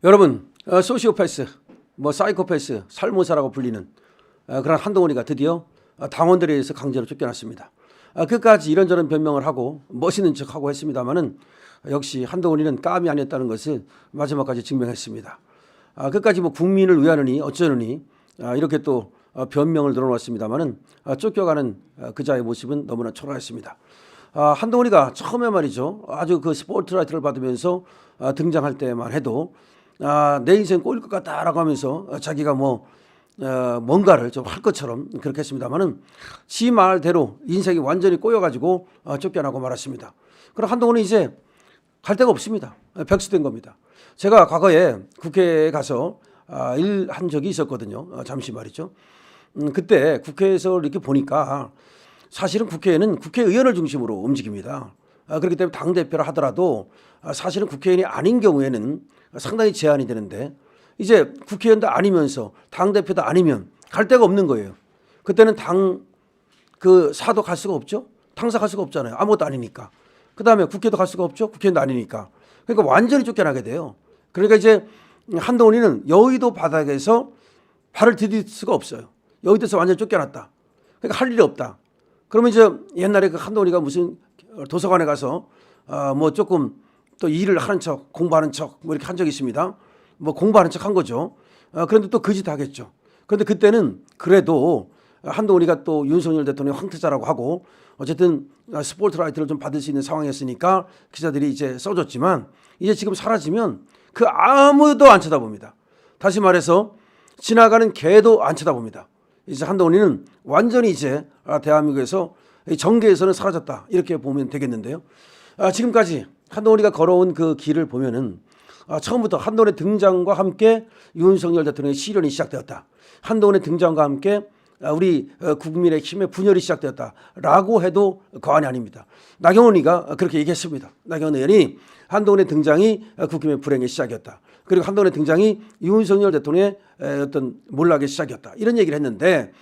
여러분, 소시오패스, 사이코패스, 살모사라고 불리는 그런 한동훈이가 드디어 당원들에 의해서 강제로 쫓겨났습니다. 끝까지 이런저런 변명을 하고 멋있는 척하고 했습니다마는 역시 한동훈이는 깜이 아니었다는 것을 마지막까지 증명했습니다. 끝까지 국민을 위하느니 어쩌느니 이렇게 또 변명을 늘어놓았습니다마는 쫓겨가는 그자의 모습은 너무나 초라했습니다. 한동훈이가 처음에 말이죠, 아주 그 스포트라이트를 받으면서 등장할 때만 해도 내 인생 꼬일 것 같다라고 하면서 자기가 뭔가를 좀 할 것처럼 그렇게 했습니다마는 지 말대로 인생이 완전히 꼬여가지고 쫓겨나고 말았습니다. 그럼 한동훈은 이제 갈 데가 없습니다. 백수된 겁니다. 제가 과거에 국회에 가서 일한 적이 있었거든요. 잠시 말이죠. 그때 국회에서 이렇게 보니까 사실은 국회에는 국회의원을 중심으로 움직입니다. 그렇기 때문에 당대표를 하더라도 사실은 국회의원이 아닌 경우에는 상당히 제한이 되는데 이제 국회의원도 아니면서 당대표도 아니면 갈 데가 없는 거예요. 그때는 사도 갈 수가 없죠. 당사 갈 수가 없잖아요. 아무것도 아니니까. 그 다음에 국회도 갈 수가 없죠. 국회의원도 아니니까. 그러니까 완전히 쫓겨나게 돼요. 그러니까 이제 한동훈이는 여의도 바닥에서 발을 디딜 수가 없어요. 여의도에서 완전히 쫓겨났다. 그러니까 할 일이 없다. 그러면 이제 옛날에 그 한동훈이가 무슨 도서관에 가서 조금 또 일을 하는 척, 공부하는 척 이렇게 한 적이 있습니다. 공부하는 척 한 거죠. 그런데 또 그 짓 하겠죠. 그런데 그때는 그래도 한동훈이가 또 윤석열 대통령 황태자라고 하고 어쨌든 스포트라이트를 좀 받을 수 있는 상황이었으니까 기자들이 이제 써줬지만 이제 지금 사라지면 그 아무도 안 쳐다봅니다. 다시 말해서 지나가는 개도 안 쳐다봅니다. 이제 한동훈이는 완전히 이제 대한민국에서 정계에서는 사라졌다 이렇게 보면 되겠는데요. 지금까지 한동훈이가 걸어온 그 길을 보면은 처음부터 한동훈의 등장과 함께 윤석열 대통령의 시련이 시작되었다. 한동훈의 등장과 함께 우리 국민의 힘의 분열이 시작되었다라고 해도 과언이 아닙니다. 나경원 의원이 그렇게 얘기했습니다. 나경원 의원이 한동훈의 등장이 국민의 불행의 시작이었다. 그리고 한동훈의 등장이 윤석열 대통령의 어떤 몰락의 시작이었다. 이런 얘기를 했는데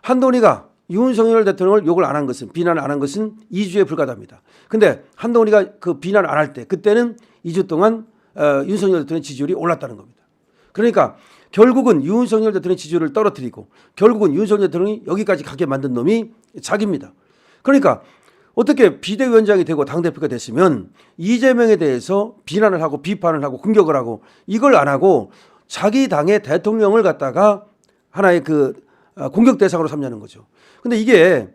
한동훈이가 윤석열 대통령을 욕을 안 한 것은, 비난을 안 한 것은 2주에 불과합니다. 근데 한동훈이가 그 비난을 안 할 때 그때는 2주 동안 윤석열 대통령의 지지율이 올랐다는 겁니다. 그러니까 결국은 윤석열 대통령의 지지율을 떨어뜨리고 결국은 윤석열 대통령이 여기까지 가게 만든 놈이 자기입니다. 그러니까 어떻게 비대위원장이 되고 당대표가 됐으면 이재명에 대해서 비난을 하고 비판을 하고 공격을 하고 이걸 안 하고 자기 당의 대통령을 갖다가 하나의 그 공격 대상으로 삼냐는 거죠. 근데 이게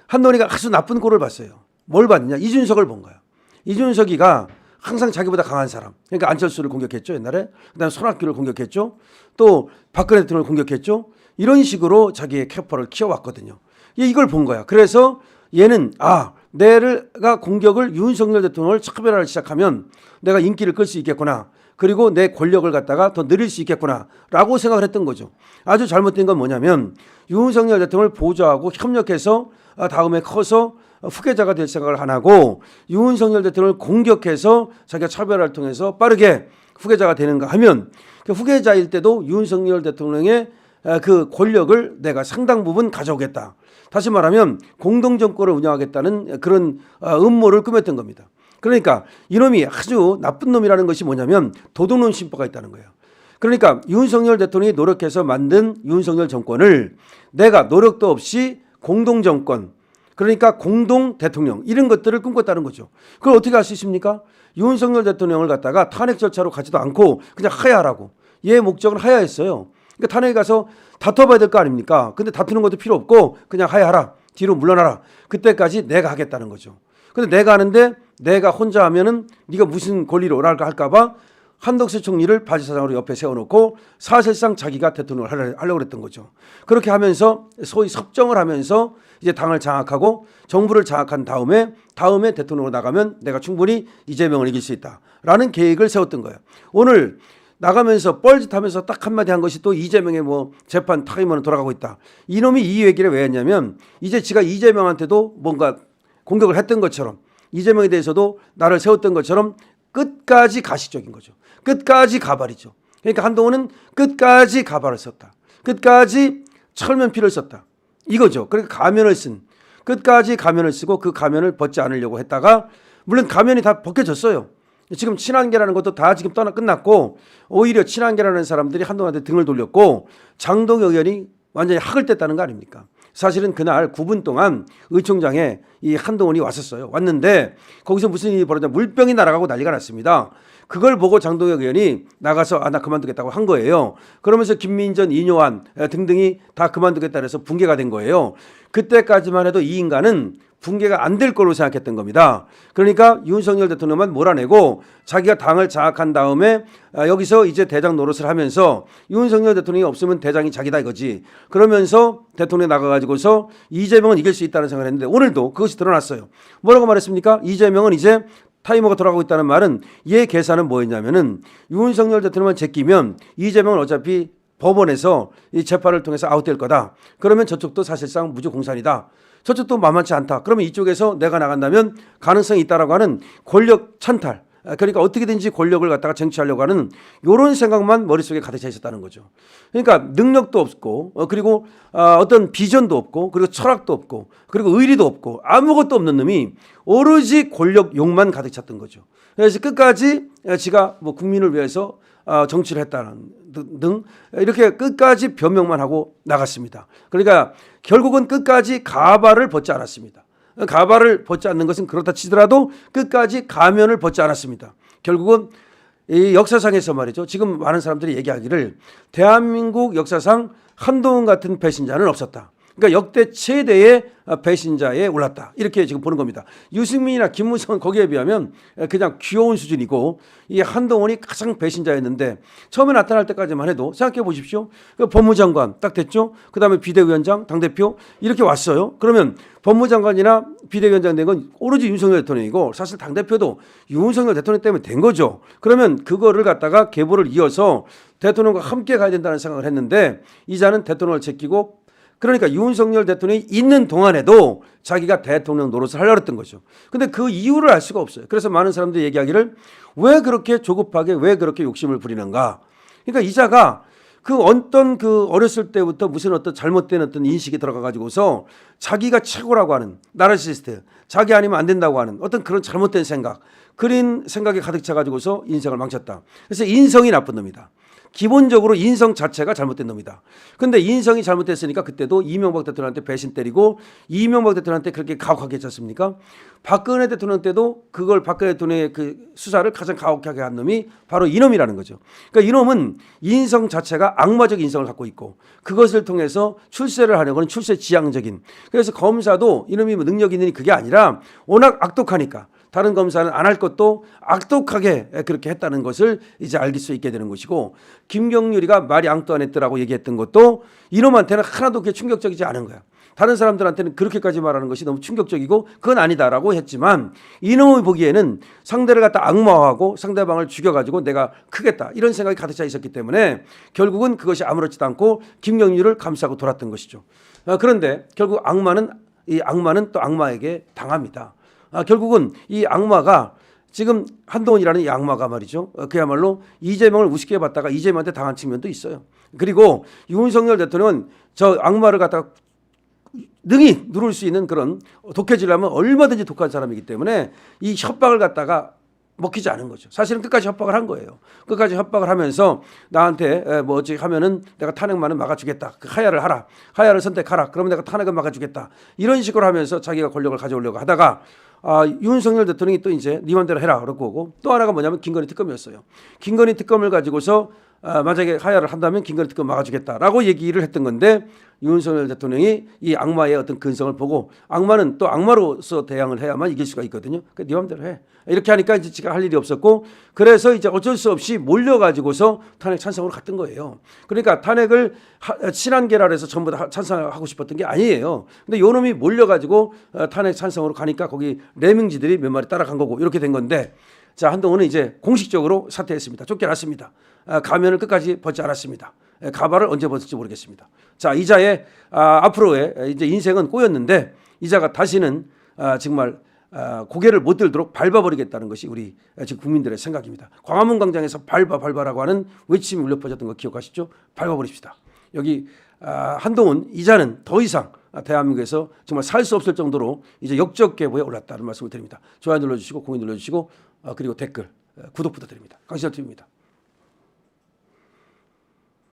한동훈이가 아주 나쁜 꼴을 봤어요. 뭘 봤느냐? 이준석을 본 거야. 이준석이가 항상 자기보다 강한 사람. 그러니까 안철수를 공격했죠, 옛날에. 그다음에 손학규를 공격했죠. 또 박근혜 대통령을 공격했죠. 이런 식으로 자기의 캐퍼를 키워왔거든요. 이걸 본 거야. 그래서 얘는 내가 공격을 윤석열 대통령을 차별하기 시작하면 내가 인기를 끌 수 있겠구나. 그리고 내 권력을 갖다가 더 늘릴 수 있겠구나 라고 생각을 했던 거죠. 아주 잘못된 건 뭐냐면 윤석열 대통령을 보좌하고 협력해서 다음에 커서 후계자가 될 생각을 안 하고 윤석열 대통령을 공격해서 자기가 차별화를 통해서 빠르게 후계자가 되는가 하면 그 후계자일 때도 윤석열 대통령의 그 권력을 내가 상당 부분 가져오겠다. 다시 말하면 공동정권을 운영하겠다는 그런 음모를 꾸몄던 겁니다. 그러니까 이놈이 아주 나쁜 놈이라는 것이 뭐냐면 도둑놈 심보가 있다는 거예요. 그러니까 윤석열 대통령이 노력해서 만든 윤석열 정권을 내가 노력도 없이 공동정권, 그러니까 공동 대통령 이런 것들을 꿈꿨다는 거죠. 그걸 어떻게 할 수 있습니까? 윤석열 대통령을 갖다가 탄핵 절차로 가지도 않고 그냥 하야하라고. 얘의 목적은 하야했어요. 그러니까 탄핵에 가서 다퉈봐야 될 거 아닙니까? 근데 다투는 것도 필요 없고 그냥 하야하라. 뒤로 물러나라. 그때까지 내가 하겠다는 거죠. 근데 내가 하는데 내가 혼자 하면은 네가 무슨 권리로 오랄까 할까봐 한덕수 총리를 바지사장으로 옆에 세워놓고 사실상 자기가 대통령을 하려고 했던 거죠. 그렇게 하면서 소위 섭정을 하면서 이제 당을 장악하고 정부를 장악한 다음에 대통령으로 나가면 내가 충분히 이재명을 이길 수 있다라는 계획을 세웠던 거예요. 오늘 나가면서 뻘짓하면서 딱 한마디 한 것이 또 이재명의 재판 타이머는 돌아가고 있다. 이놈이 이 얘기를 왜 했냐면 이제 지가 이재명한테도 뭔가 공격을 했던 것처럼 이재명에 대해서도 나를 세웠던 것처럼 끝까지 가식적인 거죠. 끝까지 가발이죠. 그러니까 한동훈은 끝까지 가발을 썼다. 끝까지 철면피를 썼다. 이거죠. 그러니까 끝까지 가면을 쓰고 그 가면을 벗지 않으려고 했다가 물론 가면이 다 벗겨졌어요. 지금 친한계라는 것도 다 지금 끝났고 오히려 친한계라는 사람들이 한동훈한테 등을 돌렸고 장동혁 의원이 완전히 학을 뗐다는 거 아닙니까? 사실은 그날 9분 동안 의총장에 이 한동훈이 왔었어요. 왔는데 거기서 무슨 일이 벌어졌냐, 물병이 날아가고 난리가 났습니다. 그걸 보고 장동혁 의원이 나가서 나 그만두겠다고 한 거예요. 그러면서 김민전, 이뇨한 등등이 다 그만두겠다 해서 붕괴가 된 거예요. 그때까지만 해도 이 인간은 붕괴가 안 될 걸로 생각했던 겁니다. 그러니까 윤석열 대통령만 몰아내고 자기가 당을 장악한 다음에 여기서 이제 대장 노릇을 하면서 윤석열 대통령이 없으면 대장이 자기다 이거지. 그러면서 대통령이 나가가지고서 이재명은 이길 수 있다는 생각을 했는데 오늘도 그것이 드러났어요. 뭐라고 말했습니까? 이재명은 이제 타이머가 돌아가고 있다는 말은 얘 계산은 뭐였냐면은 윤석열 대통령만 제끼면 이재명은 어차피 법원에서 이 재판을 통해서 아웃될 거다. 그러면 저쪽도 사실상 무죄공산이다. 저쪽도 만만치 않다. 그러면 이쪽에서 내가 나간다면 가능성이 있다라고 하는 권력 찬탈. 그러니까 어떻게든지 권력을 갖다가 쟁취하려고 하는 이런 생각만 머릿속에 가득 차 있었다는 거죠. 그러니까 능력도 없고 그리고 어떤 비전도 없고 그리고 철학도 없고 그리고 의리도 없고 아무것도 없는 놈이 오로지 권력 욕만 가득 찼던 거죠. 그래서 끝까지 지가 뭐 국민을 위해서 정치를 했다는 등 이렇게 끝까지 변명만 하고 나갔습니다. 그러니까 결국은 끝까지 가발을 벗지 않았습니다. 가발을 벗지 않는 것은 그렇다 치더라도 끝까지 가면을 벗지 않았습니다. 결국은 이 역사상에서 말이죠. 지금 많은 사람들이 얘기하기를 대한민국 역사상 한동훈 같은 배신자는 없었다. 그러니까 역대 최대의 배신자에 올랐다. 이렇게 지금 보는 겁니다. 유승민이나 김무성은 거기에 비하면 그냥 귀여운 수준이고 이 한동훈이 가장 배신자였는데 처음에 나타날 때까지만 해도 생각해 보십시오. 법무장관 딱 됐죠. 그다음에 비대위원장, 당대표 이렇게 왔어요. 그러면 법무장관이나 비대위원장 된 건 오로지 윤석열 대통령이고 사실 당대표도 윤석열 대통령 때문에 된 거죠. 그러면 그거를 갖다가 계보를 이어서 대통령과 함께 가야 된다는 생각을 했는데 이자는 대통령을 제끼고 그러니까 윤석열 대통령이 있는 동안에도 자기가 대통령 노릇을 하려고 했던 거죠. 근데 그 이유를 알 수가 없어요. 그래서 많은 사람들이 얘기하기를 왜 그렇게 조급하게 왜 그렇게 욕심을 부리는가. 그러니까 이자가 그 어떤 그 어렸을 때부터 무슨 어떤 잘못된 어떤 인식이 들어가 가지고서 자기가 최고라고 하는 나르시스트, 자기 아니면 안 된다고 하는 어떤 그런 잘못된 생각, 그런 생각이 가득 차 가지고서 인생을 망쳤다. 그래서 인성이 나쁜 놈이다. 기본적으로 인성 자체가 잘못된 놈이다. 그런데 인성이 잘못됐으니까 그때도 이명박 대통령한테 배신 때리고 이명박 대통령한테 그렇게 가혹하게 했었습니까? 박근혜 대통령 때도 그걸 박근혜 대통령의 그 수사를 가장 가혹하게 한 놈이 바로 이놈이라는 거죠. 그러니까 이놈은 인성 자체가 악마적 인성을 갖고 있고 그것을 통해서 출세를 하려고는 출세 지향적인. 그래서 검사도 이놈이 뭐 능력 있느니 그게 아니라 워낙 악독하니까 다른 검사는 안 할 것도 악독하게 그렇게 했다는 것을 이제 알 수 있게 되는 것이고 김경률이가 말이 앙도 안 했더라고 얘기했던 것도 이놈한테는 하나도 그게 충격적이지 않은 거야. 다른 사람들한테는 그렇게까지 말하는 것이 너무 충격적이고 그건 아니다라고 했지만 이놈이 보기에는 상대를 갖다 악마화하고 상대방을 죽여가지고 내가 크겠다 이런 생각이 가득 차 있었기 때문에 결국은 그것이 아무렇지도 않고 김경률을 감싸고 돌았던 것이죠. 그런데 결국 악마는 또 악마에게 당합니다. 결국은 이 악마가 지금 한동훈이라는 이 악마가 말이죠. 그야말로 이재명을 우습게 봤다가 이재명한테 당한 측면도 있어요. 그리고 윤석열 대통령은 저 악마를 갖다가 능히 누를 수 있는 그런 독해지려면 얼마든지 독한 사람이기 때문에 이 협박을 갖다가 먹히지 않은 거죠. 사실은 끝까지 협박을 한 거예요. 끝까지 협박을 하면서 나한테 뭐 어찌 하면은 내가 탄핵만은 막아주겠다. 그 하야를 하라. 하야를 선택하라. 그러면 내가 탄핵을 막아주겠다. 이런 식으로 하면서 자기가 권력을 가져오려고 하다가 윤석열 대통령이 또 이제 네 맘대로 해라 그러고 오고 또 하나가 뭐냐면 김건희 특검이었어요. 김건희 특검을 가지고서 만약에 하야를 한다면 김건희 특검 막아주겠다라고 얘기를 했던 건데 윤석열 대통령이 이 악마의 어떤 근성을 보고 악마는 또 악마로서 대항을 해야만 이길 수가 있거든요. 그러니까 네 맘대로 해. 이렇게 하니까 이제 지가 할 일이 없었고 그래서 이제 어쩔 수 없이 몰려가지고서 탄핵 찬성으로 갔던 거예요. 그러니까 탄핵을 친한계랄에서 전부 다 찬성하고 싶었던 게 아니에요. 근데 요 놈이 몰려가지고 탄핵 찬성으로 가니까 거기 레밍지들이 몇 마리 따라간 거고 이렇게 된 건데 자 한동훈은 이제 공식적으로 사퇴했습니다. 쫓겨났습니다. 가면을 끝까지 벗지 않았습니다. 가발을 언제 벗을지 모르겠습니다. 자 이자의 앞으로의 이제 인생은 꼬였는데 이자가 다시는 정말 고개를 못 들도록 밟아버리겠다는 것이 우리 지금 국민들의 생각입니다. 광화문 광장에서 밟아라고 하는 외침이 울려 퍼졌던 거 기억하시죠? 밟아버립시다. 여기 한동훈 이자는 더 이상 대한민국에서 정말 살 수 없을 정도로 이제 역적 계보에 올랐다는 말씀을 드립니다. 좋아요 눌러주시고 공유 눌러주시고 그리고 댓글 구독 부탁드립니다. 강시철 TV입니다.